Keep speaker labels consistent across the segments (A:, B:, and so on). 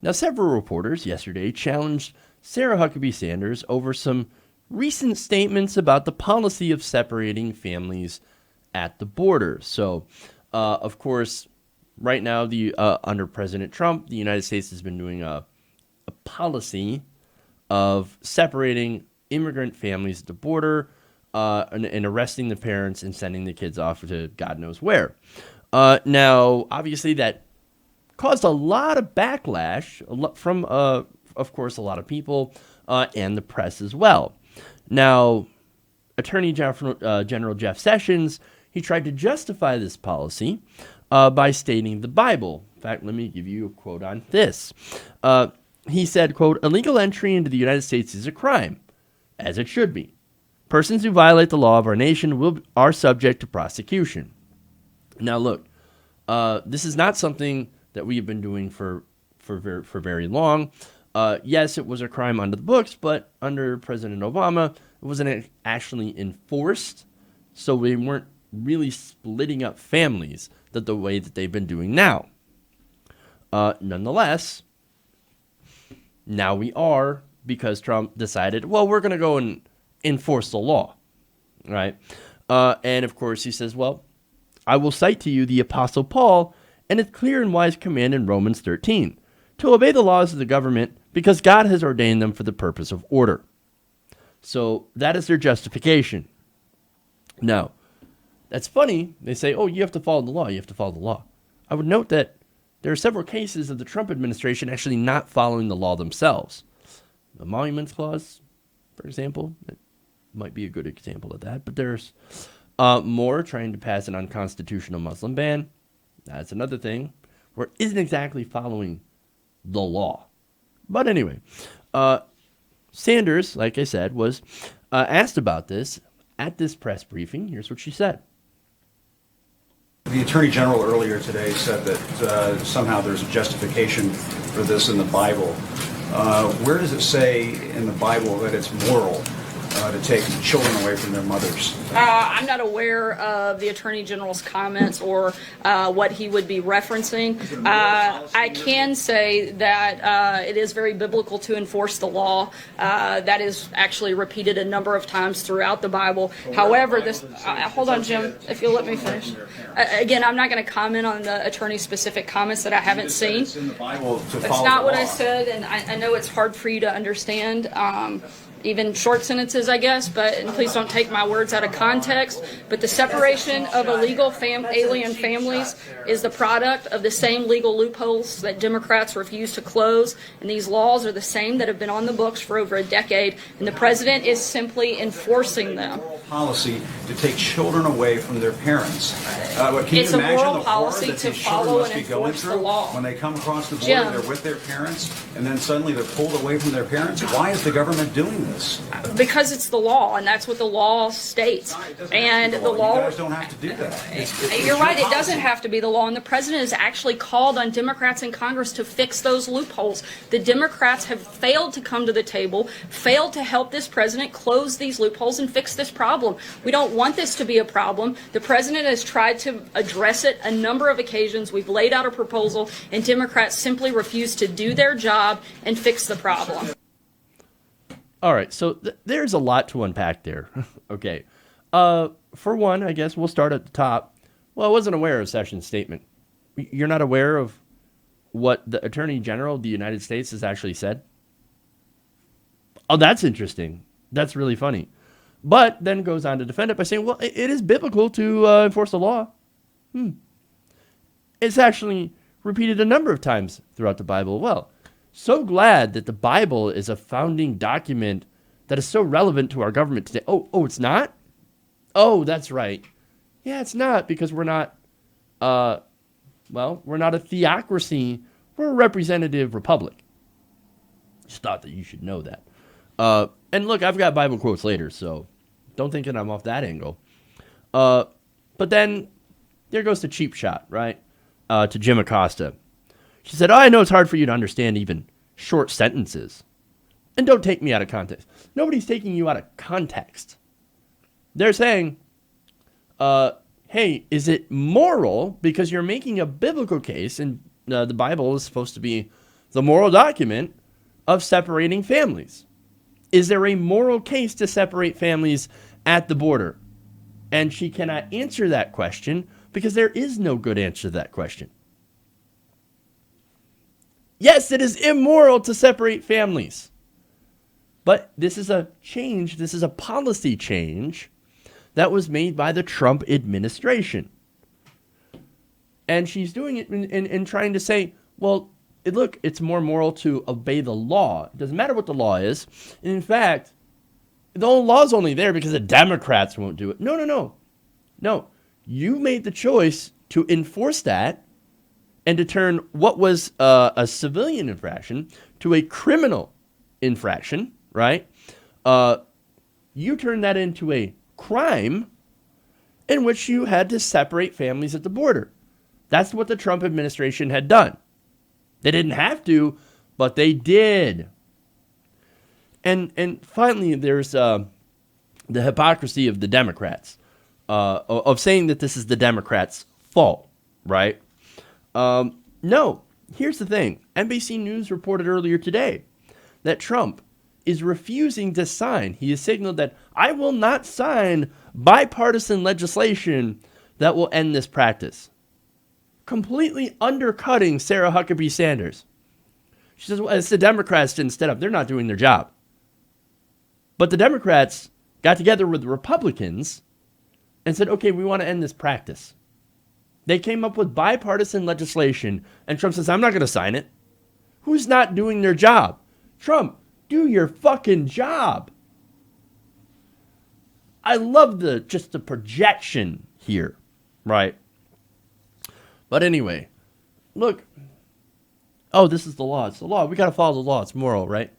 A: Now, several reporters yesterday challenged Sarah Huckabee Sanders over some recent statements about the policy of separating families at the border. So, of course, right now, under President Trump, the United States has been doing a policy of separating immigrant families at the border and arresting the parents and sending the kids off to God knows where. Now, obviously, that caused a lot of backlash from, of course, a lot of people and the press as well. Now, Attorney General Jeff Sessions, he tried to justify this policy by stating the Bible. In fact, let me give you a quote on this. He said, quote, "Illegal entry into the United States is a crime, as it should be. Persons who violate the law of our nation are subject to prosecution." Now, look, this is not something that we have been doing for very long. Yes, it was a crime under the books, but under President Obama, it wasn't actually enforced. So we weren't really splitting up families the way that they've been doing now. Nonetheless, now we are, because Trump decided, well, we're going to go and enforce the law, right? And of course, he says, well, I will cite to you the Apostle Paul and its clear and wise command in Romans 13, to obey the laws of the government because God has ordained them for the purpose of order. So that is their justification. Now, that's funny. They say, oh, you have to follow the law. You have to follow the law. I would note that there are several cases of the Trump administration actually not following the law themselves. The Emoluments Clause, for example, it might be a good example of that. But there's more trying to pass an unconstitutional Muslim ban. That's another thing where it isn't exactly following the law. But anyway, Sanders, like I said, was asked about this at this press briefing. Here's what she said.
B: The Attorney General earlier today said that somehow there's a justification for this in the Bible. Where does it say in the Bible that it's moral to take children away from their mothers?
C: I'm not aware of the Attorney General's comments or what he would be referencing. I can say that it is very biblical to enforce the law. That is actually repeated a number of times throughout the Bible. However, this hold on, Jim, if you'll let me finish. Again, I'm not going to comment on the attorney's specific comments that I haven't seen.
B: It's in the Bible to
C: That's
B: follow
C: not
B: the
C: what
B: law.
C: I said, and I know it's hard for you to understand. Even short sentences, I guess, and please don't take my words out of context, but the separation of illegal alien families is the product of the same legal loopholes that Democrats refuse to close, and these laws are the same that have been on the books for over a decade, and the president is simply enforcing them.
B: Policy to take children away from their parents. Can
C: It's
B: you
C: a
B: imagine
C: moral
B: the horror
C: policy
B: that
C: to
B: these children
C: follow
B: must
C: and
B: be going
C: enforce the
B: through
C: law.
B: when they come across the border,
C: Jim.
B: they're with their parents, and then suddenly they're pulled away from their parents? Why is the government doing this?
C: Because it's the law, and that's what the law states. And the law.
B: You guys don't have to do that. It's
C: You're right,
B: your
C: it doesn't
B: policy.
C: have to be the law, and the president has actually called on Democrats in Congress to fix those loopholes. The Democrats have failed to come to the table, failed to help this president close these loopholes and fix this problem. We don't want this to be a problem. The president has tried to address it a number of occasions. We've laid out a proposal, and Democrats simply refuse to do their job and fix the problem.
A: All right, so there's a lot to unpack there. Okay. For one, I guess we'll start at the top. Well, I wasn't aware of Sessions' statement. You're not aware of what the Attorney General of the United States has actually said? Oh, that's interesting. That's really funny. But then goes on to defend it by saying, well, it is biblical to enforce the law. It's actually repeated a number of times throughout the Bible. Well, so glad that the Bible is a founding document that is so relevant to our government today. Oh, it's not? Oh, that's right. Yeah, it's not, because we're not, we're not a theocracy. We're a representative republic. Just thought that you should know that. And look, I've got Bible quotes later, so don't think that I'm off that angle. But then there goes the cheap shot, right? To Jim Acosta. She said, I know it's hard for you to understand even short sentences. And don't take me out of context. Nobody's taking you out of context. They're saying, hey, is it moral? Because you're making a biblical case, and the Bible is supposed to be the moral document of separating families. Is there a moral case to separate families at the border? And she cannot answer that question because there is no good answer to that question. Yes, it is immoral to separate families. But this is a change, this is a policy change that was made by the Trump administration. And she's doing it in trying to say, well, look, it's more moral to obey the law. It doesn't matter what the law is. And in fact, the law's only there because the Democrats won't do it. No. You made the choice to enforce that and to turn what was a civilian infraction to a criminal infraction, right? You turned that into a crime in which you had to separate families at the border. That's what the Trump administration had done. They didn't have to, but they did. And finally, there's the hypocrisy of the Democrats, of saying that this is the Democrats' fault, right? No, here's the thing. NBC News reported earlier today that Trump is refusing to sign. He has signaled that I will not sign bipartisan legislation that will end this practice. Completely undercutting Sarah Huckabee Sanders. She says, well, it's the Democrats didn't stand up. They're not doing their job. But the Democrats got together with the Republicans and said, okay, we want to end this practice. They came up with bipartisan legislation, and Trump says, I'm not going to sign it. Who's not doing their job? Trump, do your fucking job. I love the projection here, right? But anyway, look. Oh, this is the law. It's the law. We got to follow the law. It's moral, right?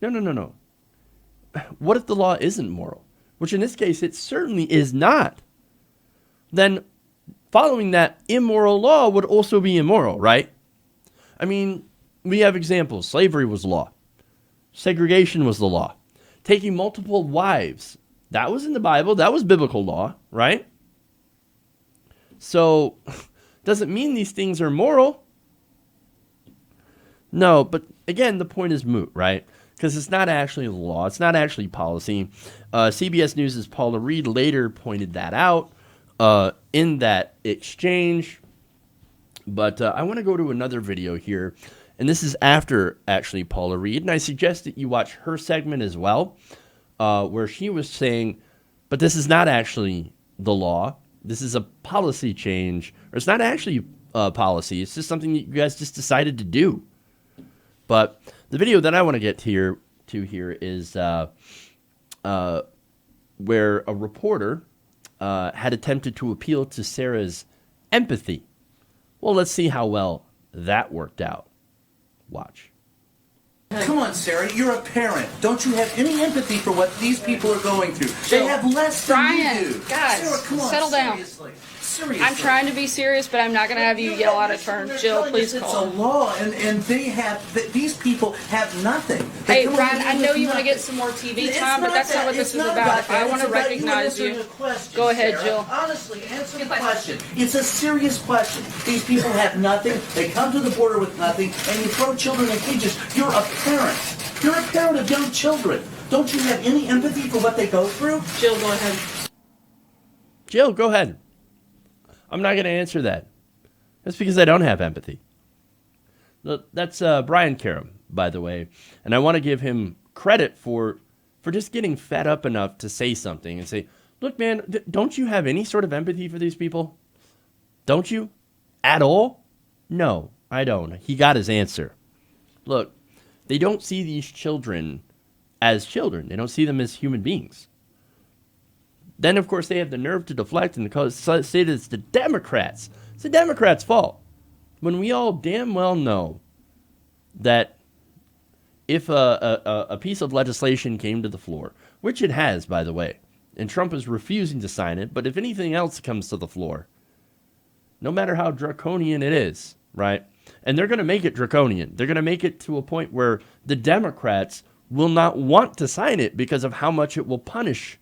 A: No. What if the law isn't moral? Which in this case, it certainly is not. Then following that immoral law would also be immoral, right? I mean, we have examples. Slavery was law. Segregation was the law. Taking multiple wives. That was in the Bible. That was biblical law, right? So doesn't mean these things are moral. No, but again, the point is moot, right? Because it's not actually the law. It's not actually policy. CBS News' Paula Reed later pointed that out in that exchange. But I want to go to another video here. And this is after, actually, Paula Reed. And I suggest that you watch her segment as well, where she was saying, but this is not actually the law. This is a policy change. Or it's not actually policy. It's just something that you guys just decided to do. But the video that I want to get to here is where a reporter had attempted to appeal to Sarah's empathy. Well, let's see how well that worked out. Watch.
D: Come on, Sarah, you're a parent. Don't you have any empathy for what these people are going through? They have less than
C: Brian,
D: you do.
C: guys,
D: Sarah, come on,
C: settle down.
D: Seriously.
C: I'm trying to be serious, but I'm not going to have you yell out of turn. Jill, please
D: It's
C: call.
D: a law, and they have, these people have nothing. They
C: Hey,
D: come
C: Brian,
D: over
C: I
D: here
C: know
D: with
C: you want to
D: nothing.
C: get some more TV
D: It's
C: time, but
D: not
C: that's not
D: that.
C: what this
D: It's
C: is
D: not
C: about. If I
D: that.
C: want to
D: It's about
C: recognize
D: answering
C: you,
D: a question,
C: go ahead,
D: Sarah.
C: Jill.
D: Honestly, answer the question. It's a serious question. These people have nothing. They come to the border with nothing, and you throw children in cages. You're a parent. You're a parent of young children. Don't you have any empathy for what they go through?
C: Jill, go ahead.
A: Jill, go ahead. I'm not going to answer that. That's because I don't have empathy. That's Brian Karem, by the way. And I want to give him credit for just getting fed up enough to say something and say, look, man, don't you have any sort of empathy for these people? Don't you? At all? No, I don't. He got his answer. Look, they don't see these children as children. They don't see them as human beings. Then, of course, they have the nerve to deflect and say that it's the Democrats. It's the Democrats' fault. When we all damn well know that if a piece of legislation came to the floor, which it has, by the way, and Trump is refusing to sign it, but if anything else comes to the floor, no matter how draconian it is, right? And they're going to make it draconian. They're going to make it to a point where the Democrats will not want to sign it because of how much it will punish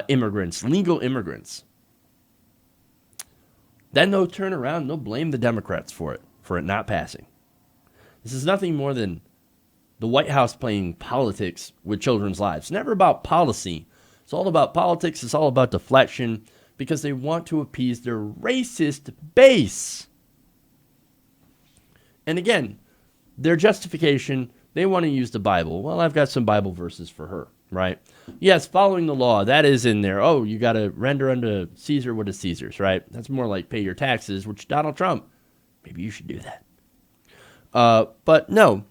A: immigrants, legal immigrants. Then they'll turn around and they'll blame the Democrats for it not passing. This is nothing more than the White House playing politics with children's lives. It's never about policy. It's all about politics. It's all about deflection because they want to appease their racist base. And again, their justification, they want to use the Bible. Well, I've got some Bible verses for her, right? Yes, following the law, that is in there. Oh, you got to render unto Caesar what is Caesar's, right? That's more like pay your taxes, which Donald Trump, maybe you should do that. But no,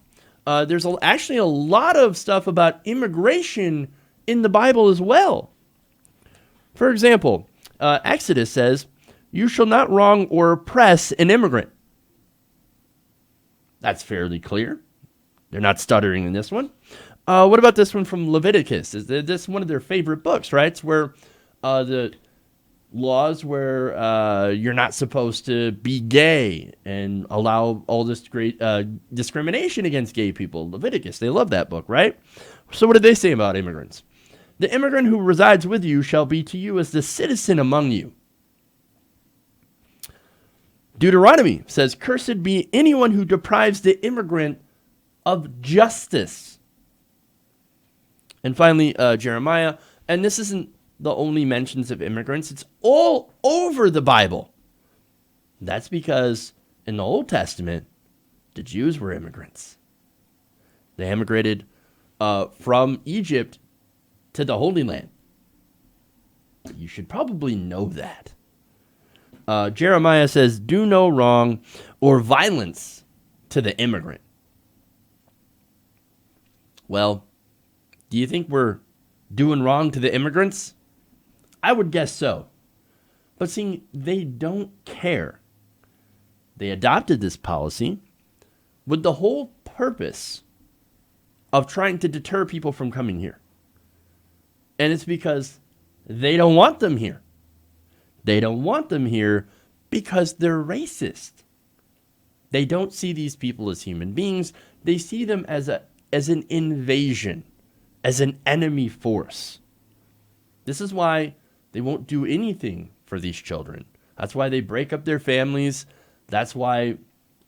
A: there's actually a lot of stuff about immigration in the Bible as well. For example, Exodus says, "You shall not wrong or oppress an immigrant." That's fairly clear. They're not stuttering in this one. What about this one from Leviticus? Is this one of their favorite books, right? It's where the laws where you're not supposed to be gay and allow all this great discrimination against gay people. Leviticus, they love that book, right? So what did they say about immigrants? "The immigrant who resides with you shall be to you as the citizen among you." Deuteronomy says, "Cursed be anyone who deprives the immigrant of justice." And finally, Jeremiah, and this isn't the only mentions of immigrants, it's all over the Bible. That's because in the Old Testament, the Jews were immigrants. They immigrated from Egypt to the Holy Land. You should probably know that. Jeremiah says, "Do no wrong or violence to the immigrant." Well, do you think we're doing wrong to the immigrants? I would guess so. But see, they don't care. They adopted this policy with the whole purpose of trying to deter people from coming here. And it's because they don't want them here. They don't want them here because they're racist. They don't see these people as human beings. They see them as an invasion, as an enemy force. This is why they won't do anything for these children. That's why they break up their families. That's why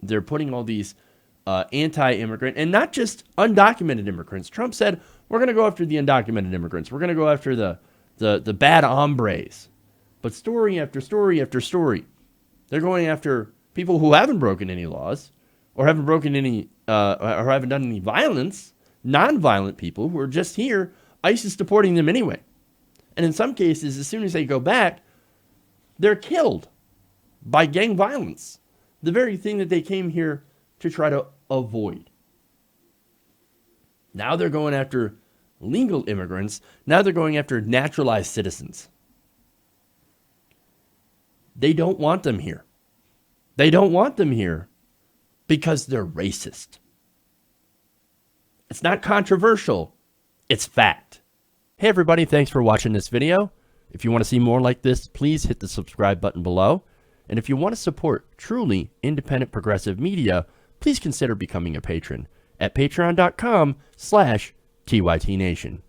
A: they're putting all these anti-immigrant and not just undocumented immigrants. Trump said, we're going to go after the undocumented immigrants. We're going to go after the bad hombres. But story after story after story, they're going after people who haven't broken any laws or haven't broken any or haven't done any violence, non-violent people who are just here. ICE is deporting them anyway. And in some cases, as soon as they go back, they're killed by gang violence, the very thing that they came here to try to avoid. Now they're going after legal immigrants. Now they're going after naturalized citizens. They don't want them here. They don't want them here because they're racist. It's not controversial. It's fact. Hey everybody, thanks for watching this video. If you want to see more like this, please hit the subscribe button below. And if you want to support truly independent progressive media, please consider becoming a patron at patreon.com/TYTNation.